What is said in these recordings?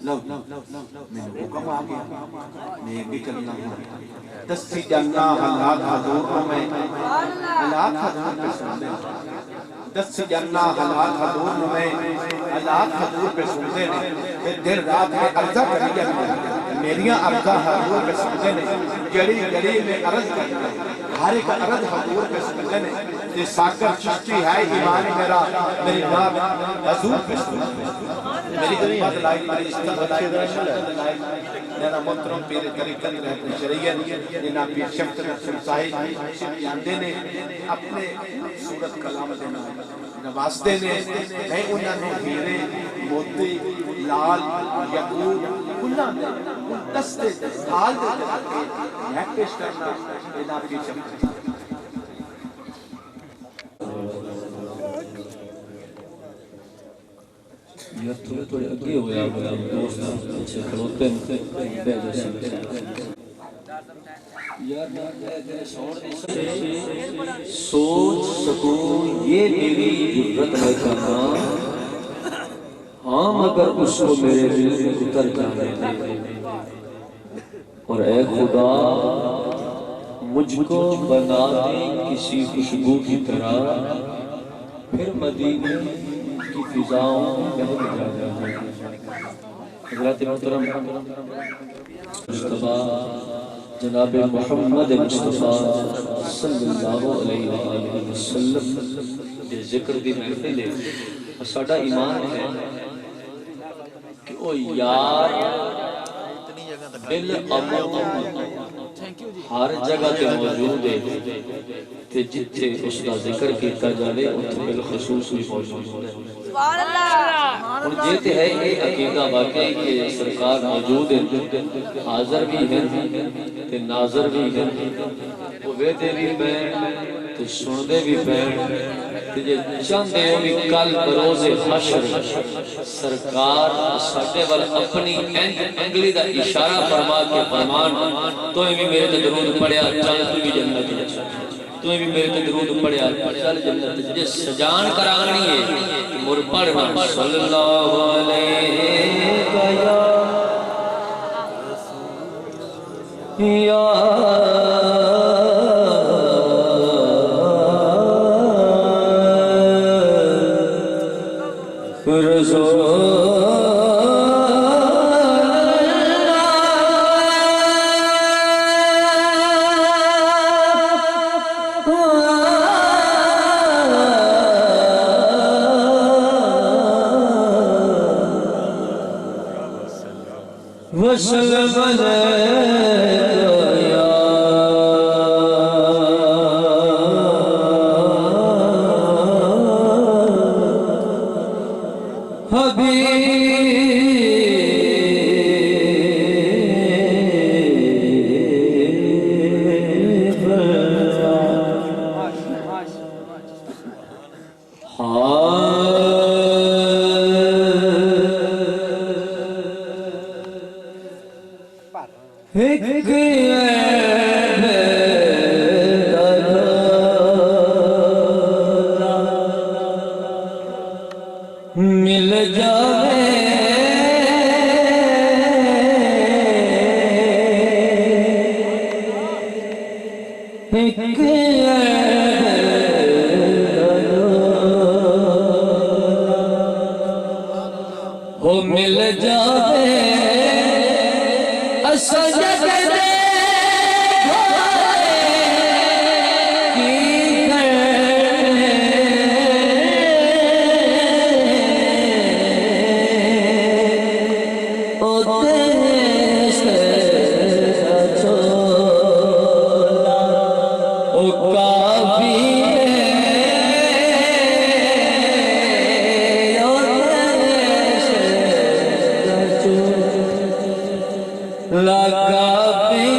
لو میں حکم آ گیا میں بھی کرنا ہوں دستی جاننا حالات حضور میں حالات حضور پہ سن دے دستی جاننا حالات حضور میں حالات حضور پہ سن دے پھر دیر رات میں عرضہ کری جانا میریاں عرضہ حضور پہ سن دے جڑی جڑی میں عرض کرنا ہر ایک عرض حضور پہ سن دے یہ ساکر چشتی ہے ایمان میرا میری بات حضور پہ سن دے میری خدمت لائق میری استغفار لائق میرا محترم پیر طریقت رہتے شریعت جناب پیر شفت رسول صاحب جاندے نے اپنے صورت کلام دینا نواستے نے میں انہاں نے ہیرے موتی لال یقوت کلہ نے دستے حال دے میں پیش کرنا جناب پیر شفت یار تھوڑے اگے ہویا ہویا دوست اچھے کھلوتے ہیں بے جیسے یار سوچ سکوں یہ میری جرت ہے کہاں ہاں مگر اس کو میرے دل میں اتر جانے دے اور اے خدا مجھ کو بنا دے کسی خوشبو کی طرح پھر مدینے کی فضاؤں بہت جانا ہے حضرت محترم مصطفیٰ جناب محمد مصطفیٰ صلی اللہ علیہ وآلہ وسلم دے ذکر دی محفل ہے ساڈا ایمان ہے کہ او یار بالعموم ہر جگہ تے موجود ہے تے جتھے اس کا ذکر کیتا جاوے اتھے بالخصوص بھی موجود ہے سبحان اللہ اور جیتے ہے یہ عقیدہ واقعی کہ سرکار موجود ہے حاضر بھی ہیں تے ناظر بھی ہیں وہ ویدے بھی پہن تے سندے بھی پہن تے جے چاندے ہو بھی کل بروز حشر سرکار ساڑھے وال اپنی انگلی دا اشارہ فرما کے فرمان تو بھی میرے تے درود پڑھیا چل تو بھی جنت تو بھی میرے تے درود پڑھیا چل جنت جے سجان کرانی ہے مر پڑھنا صلی اللہ علیہ یا وسلم علیہ مل جاوے ایک وہ مل جاوے سجد دے لگا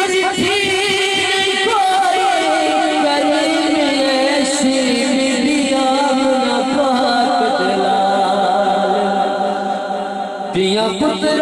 تھی کوئی کریم ایسی دیا نہ پاک دلال پیا پتر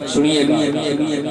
سنیے گا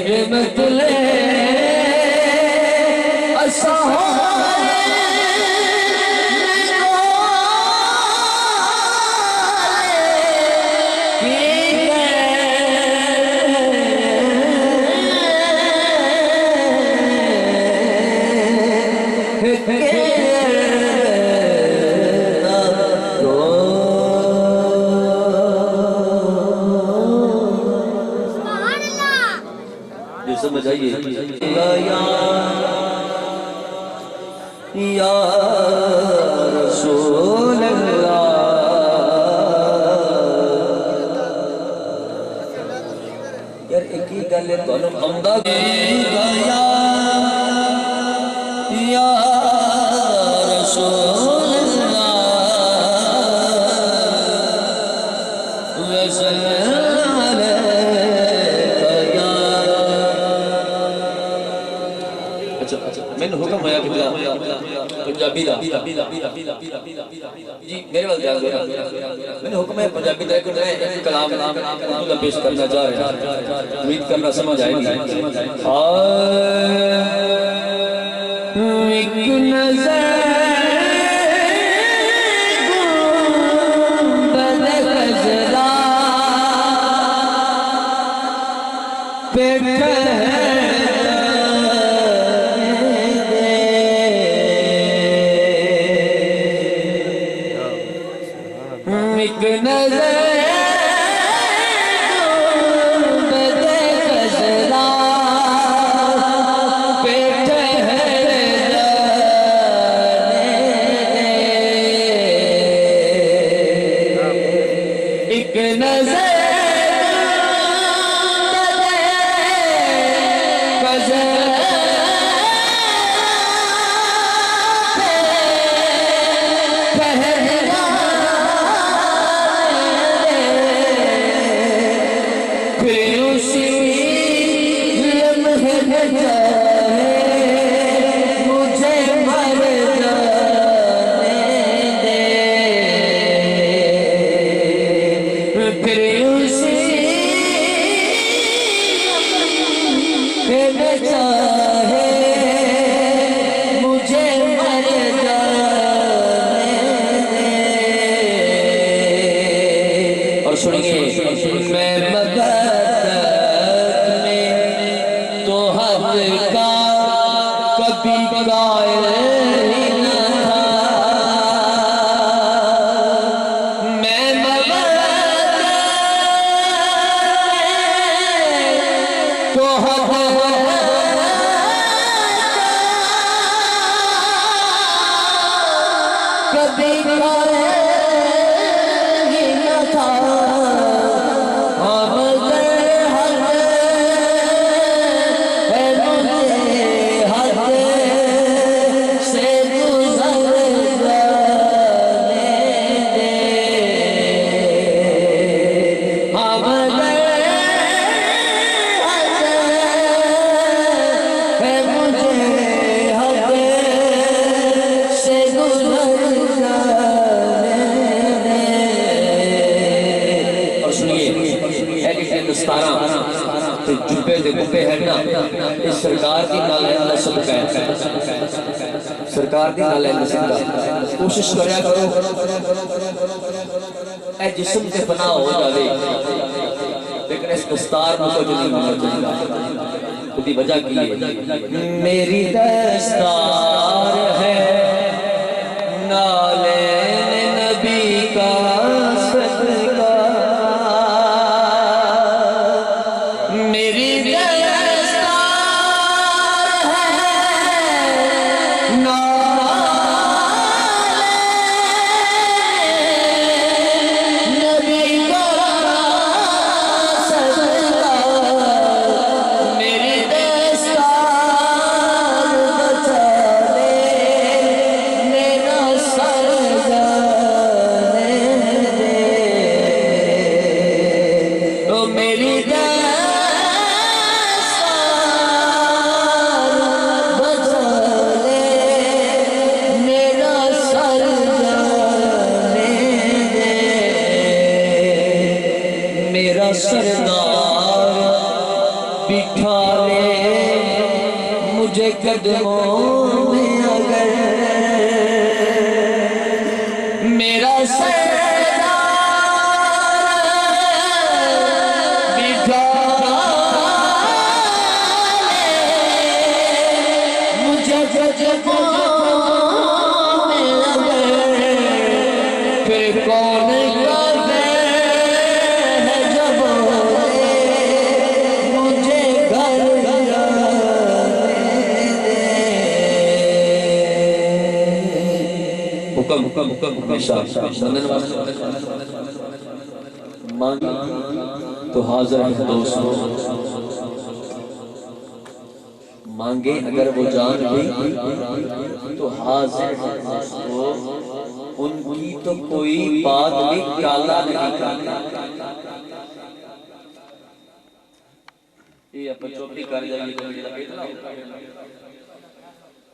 خدمت سمجھ آئیے یا رسول اللہ یار ایک ہی گل ہے تو ہمدہ یا رسول اللہ میں نے حکم ہویا کہ پنجابی دا جی میرے والے جاگ دیا میں نے حکم ہے پنجابی دا کہ میں ایک کلام اردو پیش کرنا چاہ رہا ہوں امید کرنا سمجھ آئے گی ایک نظر ایک نظر سرکار دی نال نسل دا کوشش کریا کرو اے جسم تے فنا ہو جاوے لیکن اس دستار کو جو نہیں ہونا چاہیے اس کی وجہ کی ہے میری دستار ہے نالین نبی کا صدقہ میری قدموں میں اگر میرا سردار بٹھا لے مجھے قدموں میں اگر پھر کون کرے ہے جب مجھے گھر مانگی تو حاضر ہے دوستوں مانگے اگر وہ جان بھی تو حاضر ہے دوستوں ان کی تو کوئی بات بھی کالا نہیں کرنا یہ اپنے چوپی کر جائے گی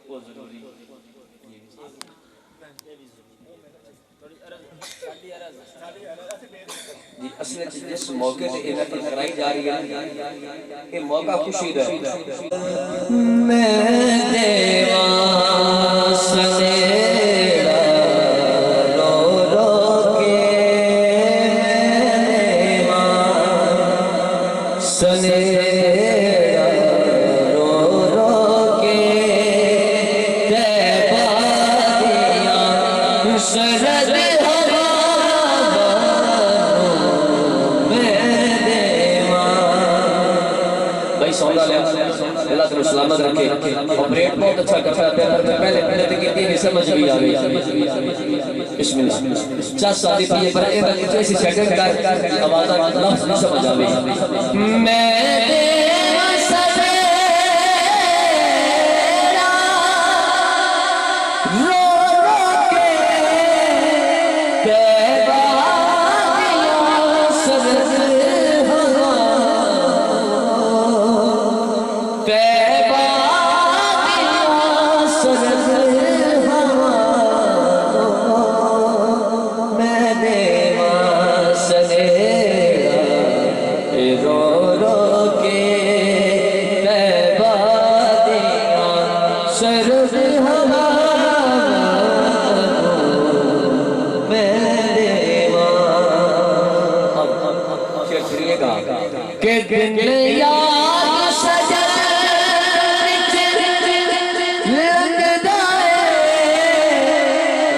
وہ ضروری اصل جس موقع سے انہیں کرائی جا رہی ہے یہ موقع خوشی دا میں دیوان سنیڑا رو رو کے میں دیوان سنیڑا سونا لیا اللہ تعالی سلامت رکھے آپریٹ بہت اچھا کرتا ہے پہلے پہلے کی تین سمجھ بھی آ گئی بسم اللہ 4 سال پیے پر ایسی سیکنڈ کر آواز لفظ نہیں سمجھ آ گئی میں کہ دن یاد سجن لگتا ہے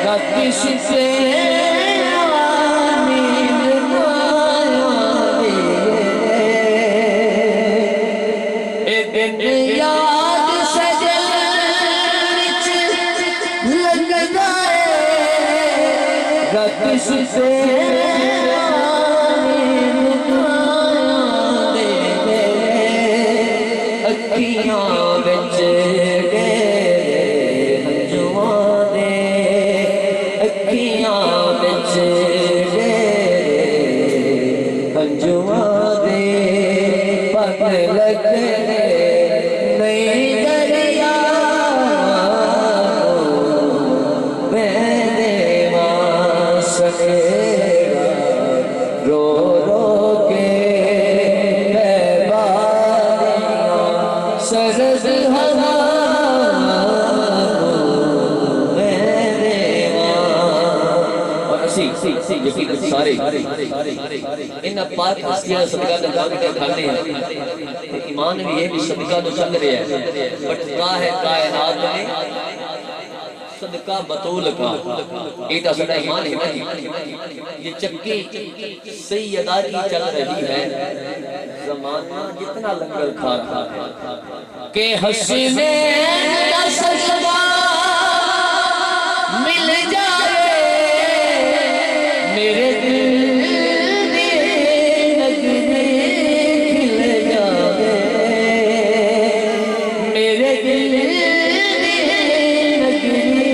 رکش سے دن یاد سجن لگتا ہے رکش سے سارے ان پاک ہستیاں صدقہ دلدار کے کھانے ہیں ایمان بھی یہ بھی صدقہ تو چل رہے ہیں بٹتا ہے کائنات میں صدقہ بطول کا ایتا سڑا ایمان ہے یہ چکی سیدہ کی چل رہی ہے زمانہ جتنا لنگر کھا کہ حسینے کا سجدہ مل جائے میرے دل نگنے کھل جائے میرے دل نگنے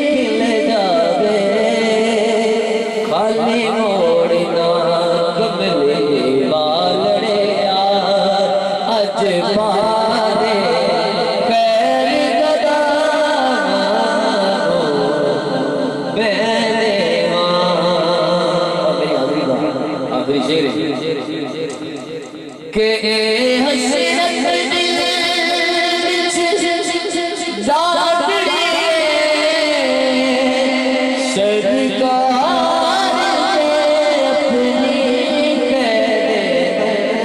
کھل جائے خالی موڑنا کملے بالڑے آج پارے خیر گدا کہ حسرت دل زاڑے سرکار اپنی کہہ سرکار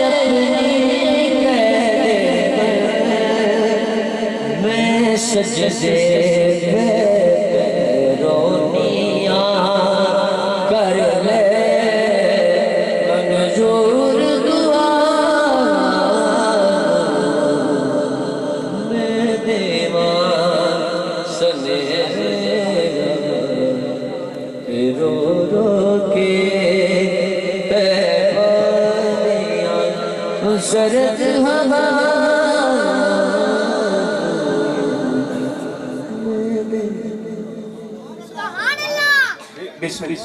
اپنی کہہ میں سجدے سرد ہوا بسم اللہ